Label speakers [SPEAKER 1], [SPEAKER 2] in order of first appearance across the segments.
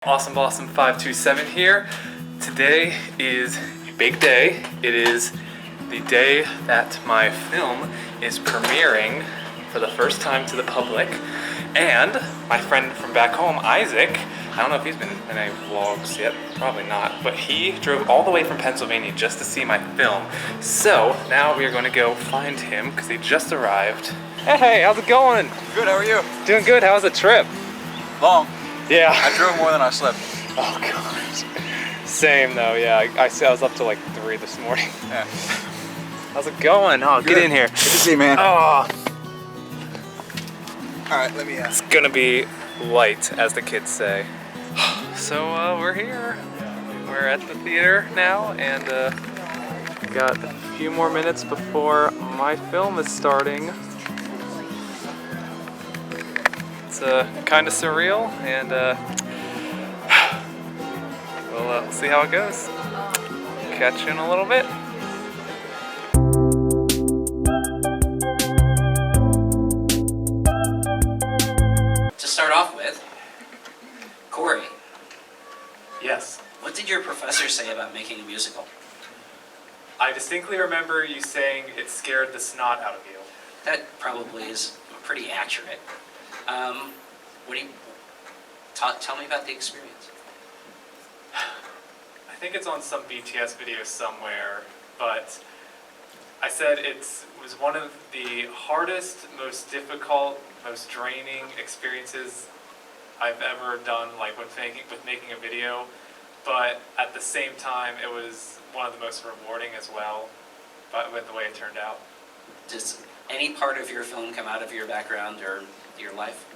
[SPEAKER 1] Awesome Blossom 527 here. Today is a big day. It is the day that my film is premiering for the first time to the public. And my friend from back home, Isaac, I don't know if he's been in any vlogs yet, probably not, but he drove all the way from Pennsylvania just to see my film. So now we are going to go find him because he just arrived. Hey, how's it going?
[SPEAKER 2] Good, how are you?
[SPEAKER 1] Doing good. How was the trip?
[SPEAKER 2] Long.
[SPEAKER 1] Yeah.
[SPEAKER 2] I drove more than I slept.
[SPEAKER 1] Oh god. Same though, yeah. I was up till like 3 this morning.
[SPEAKER 2] Yeah.
[SPEAKER 1] How's it going? Oh,
[SPEAKER 2] Good.
[SPEAKER 1] Get in here.
[SPEAKER 2] Good to see you, man.
[SPEAKER 1] Oh.
[SPEAKER 2] Alright, let me
[SPEAKER 1] It's gonna be light, as the kids say. So we're here. We're at the theater now, and got a few more minutes before my film is starting. It's kind of surreal, and we'll see how it goes. Catch you in a little bit.
[SPEAKER 3] To start off with, Corey,
[SPEAKER 1] Yes.
[SPEAKER 3] what did your professor say about making a musical?
[SPEAKER 1] I distinctly remember you saying it scared the snot out of you.
[SPEAKER 3] That probably is pretty accurate. What do you tell me about the experience?
[SPEAKER 1] I think it's on some BTS video somewhere, but I said it was one of the hardest, most difficult, most draining experiences I've ever done, like with making a video, but at the same time it was one of the most rewarding as well, but with the way it turned out.
[SPEAKER 3] Does any part of your film come out of your background or your life?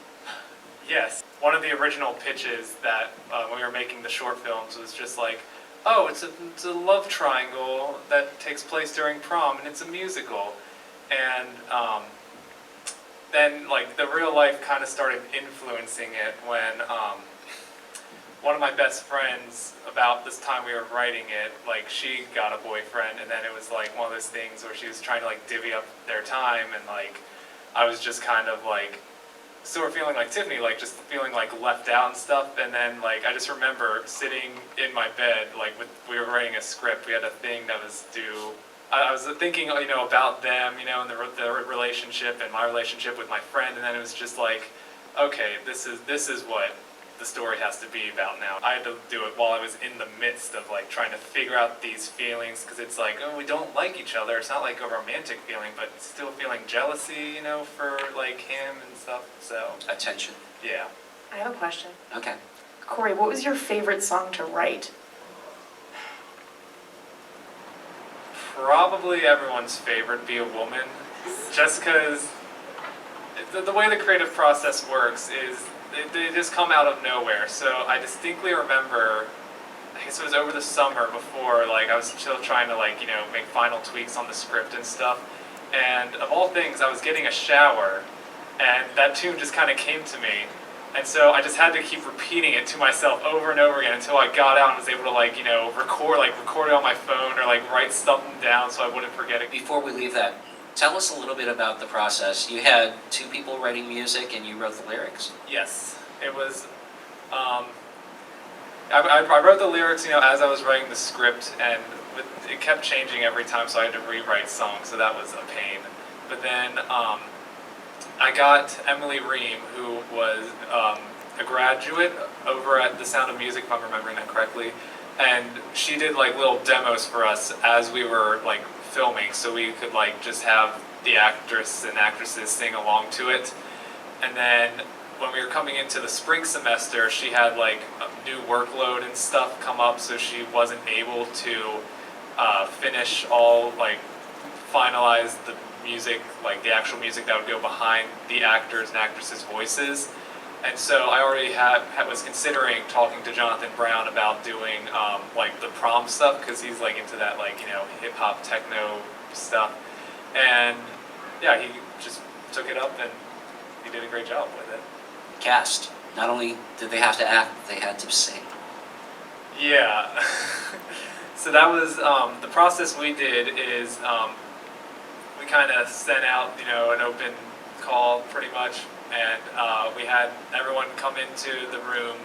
[SPEAKER 1] Yes. One of the original pitches that when we were making the short films was just like, oh, it's a love triangle that takes place during prom and it's a musical. And then like the real life kind of started influencing it when one of my best friends, about this time we were writing it, like she got a boyfriend, and then it was like one of those things where she was trying to like divvy up their time, and like I was just kind of like sort of feeling like Tiffany, like just feeling like left out and stuff. And then like I just remember sitting in my bed, like we were writing a script, we had a thing that was due. I was thinking, you know, about them, you know, and the relationship and my relationship with my friend, and then it was just like, okay, this is what the story has to be about now. I had to do it while I was in the midst of like trying to figure out these feelings, because it's like, oh, we don't like each other. It's not like a romantic feeling, but still feeling jealousy, you know, for like him and stuff. So
[SPEAKER 3] Attention.
[SPEAKER 1] yeah.
[SPEAKER 4] I have a question.
[SPEAKER 3] Okay.
[SPEAKER 4] Corey, what was your favorite song to write?
[SPEAKER 1] Probably everyone's favorite, Be a Woman, just because the way the creative process works is they just come out of nowhere. So I distinctly remember, I guess it was over the summer before, like I was still trying to like, you know, make final tweaks on the script and stuff, and of all things I was getting a shower and that tune just kind of came to me. And so I just had to keep repeating it to myself over and over again until I got out and was able to like, you know, record it on my phone or like write something down so I wouldn't forget it.
[SPEAKER 3] Before we leave that, tell us a little bit about the process. You had two people writing music and you wrote the lyrics.
[SPEAKER 1] Yes, it was, I wrote the lyrics, you know, as I was writing the script, and it kept changing every time, so I had to rewrite songs, so that was a pain. But then I got Emily Ream, who was a graduate over at The Sound of Music, if I'm remembering that correctly, and she did like little demos for us as we were like filming, so we could like just have the actors and actresses sing along to it. And then when we were coming into the spring semester, she had like a new workload and stuff come up, so she wasn't able to finish all, like finalize the music, like the actual music that would go behind the actors and actresses' voices. And so I already was considering talking to Jonathan Brown about doing like the prom stuff, because he's like into that, like, you know, hip hop techno stuff. And yeah, he just took it up and he did a great job with it.
[SPEAKER 3] Cast. Not only did they have to act, they had to sing.
[SPEAKER 1] Yeah. So that was the process we did is we kind of sent out, you know, an open call pretty much, and we had everyone come into the room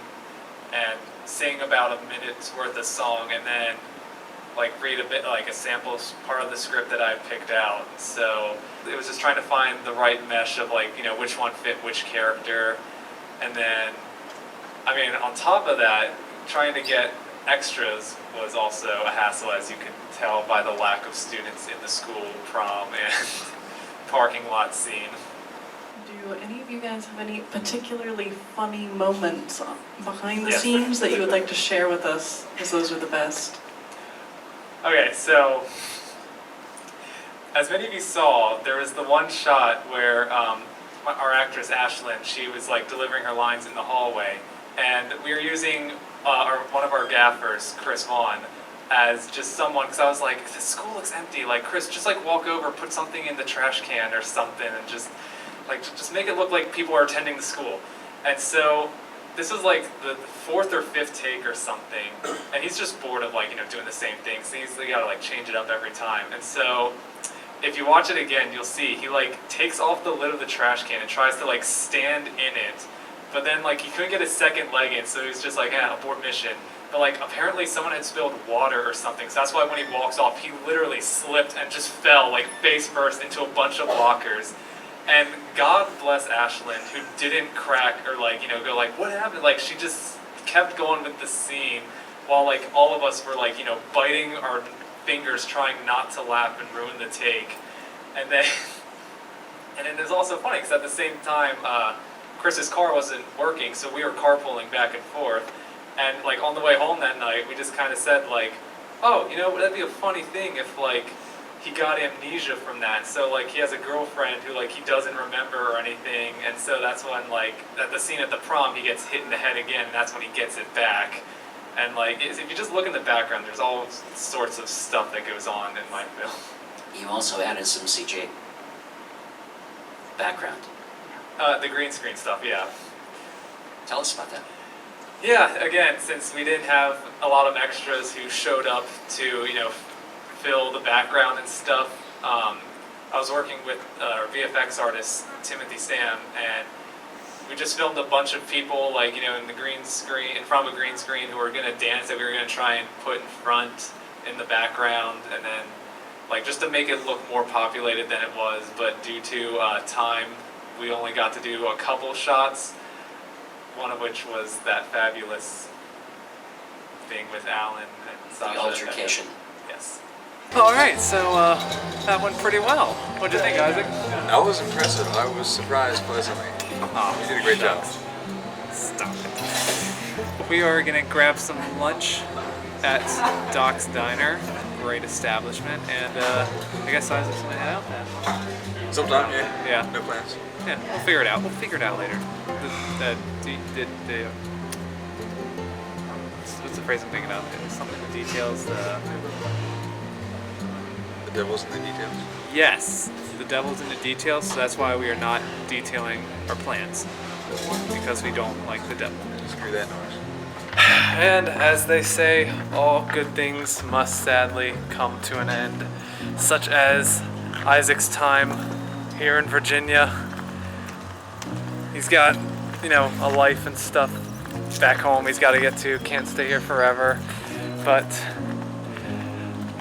[SPEAKER 1] and sing about a minute's worth of song and then like read a bit like a sample part of the script that I picked out. So it was just trying to find the right mesh of like, you know, which one fit which character. And then, I mean, on top of that, trying to get extras was also a hassle, as you can tell by the lack of students in the school prom and parking lot scene.
[SPEAKER 5] Do any of you guys have any particularly funny moments behind the
[SPEAKER 1] Yes.
[SPEAKER 5] scenes that you would like to share with us, because those are the best?
[SPEAKER 1] Okay, so as many of you saw, there was the one shot where our actress Ashlyn, she was like delivering her lines in the hallway, and we were using one of our gaffers, Chris Vaughn, as just someone, because I was like, the school looks empty, like Chris, just like walk over, put something in the trash can or something, and just make it look like people are attending the school. And so this was like the fourth or fifth take or something, and he's just bored of like, you know, doing the same thing, so he's gotta like change it up every time. And so if you watch it again, you'll see he like takes off the lid of the trash can and tries to like stand in it, but then like he couldn't get his second leg in, so he's just like, abort mission. But like apparently someone had spilled water or something, so that's why when he walks off, he literally slipped and just fell like face first into a bunch of lockers. And God bless Ashlyn, who didn't crack or like, you know, go like, what happened? Like she just kept going with the scene while like all of us were like, you know, biting our fingers trying not to laugh and ruin the take. And then it was also funny because at the same time, Chris's car wasn't working, so we were carpooling back and forth. And like on the way home that night, we just kind of said like, oh, you know, that'd be a funny thing if like he got amnesia from that. So like he has a girlfriend who like he doesn't remember or anything, and so that's when like at the scene at the prom he gets hit in the head again, and that's when he gets it back. And like if you just look in the background, there's all sorts of stuff that goes on in my film.
[SPEAKER 3] You also added some CG background.
[SPEAKER 1] The green screen stuff, yeah.
[SPEAKER 3] Tell us about that.
[SPEAKER 1] Yeah, again, since we didn't have a lot of extras who showed up to, you know, fill the background and stuff, I was working with our VFX artist, Timothy Sam, and we just filmed a bunch of people, like, you know, in front of a green screen who were gonna dance that we were gonna try and put in front in the background, and then, like, just to make it look more populated than it was, but due to time, we only got to do a couple shots, one of which was that fabulous thing with Alan and Sasha.
[SPEAKER 3] The altercation.
[SPEAKER 1] Yes. All right, so that went pretty well. What'd you think, Isaac?
[SPEAKER 2] That was impressive. I was surprised pleasantly. You did a great job.
[SPEAKER 1] Stop it. We are gonna grab some lunch at Doc's Diner, great establishment, and I guess Isaac's gonna head out then.
[SPEAKER 2] Sometime, yeah.
[SPEAKER 1] Yeah.
[SPEAKER 2] No plans.
[SPEAKER 1] Yeah, we'll figure it out. We'll figure it out later. What's the phrase I'm thinking of? It's something with details.
[SPEAKER 2] The devil's in the details.
[SPEAKER 1] Yes, the devil's in the details, so that's why we are not detailing our plans, because we don't like the devil.
[SPEAKER 2] Screw that noise.
[SPEAKER 1] And as they say, all good things must sadly come to an end, such as Isaac's time here in Virginia. He's got, you know, a life and stuff back home he's got to get to, can't stay here forever, but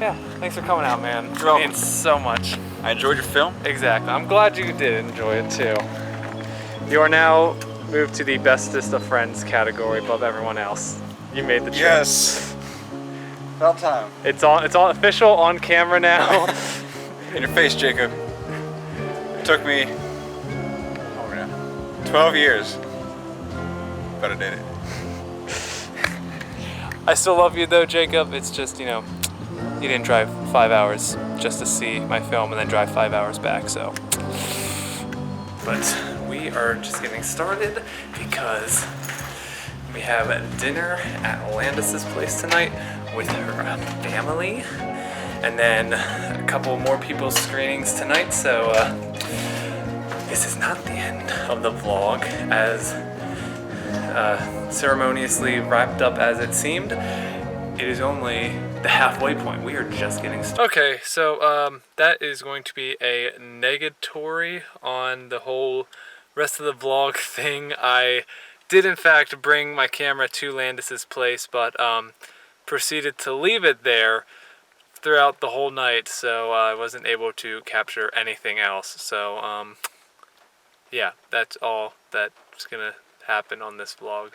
[SPEAKER 1] yeah, thanks for coming out, man. It
[SPEAKER 2] welcome.
[SPEAKER 1] means so much.
[SPEAKER 2] I enjoyed your film.
[SPEAKER 1] Exactly. I'm glad you did enjoy it too. You are now moved to the bestest of friends category above everyone else. You made the choice.
[SPEAKER 2] Yes. About time.
[SPEAKER 1] It's on official on camera now.
[SPEAKER 2] In your face, Jacob. It took me, over now, 12 years, but I did it.
[SPEAKER 1] I still love you though, Jacob. It's just, you know, you didn't drive 5 hours just to see my film and then drive 5 hours back, so. But we are just getting started because we have dinner at Landis's place tonight with her family, and then a couple more people's screenings tonight, so this is not the end of the vlog, as ceremoniously wrapped up as it seemed. It is only the halfway point. We are just getting started. Okay, so that is going to be a negatory on the whole rest of the vlog thing. I did in fact bring my camera to Landis's place, but proceeded to leave it there throughout the whole night, so I wasn't able to capture anything else. So yeah, that's all that's gonna happen on this vlog.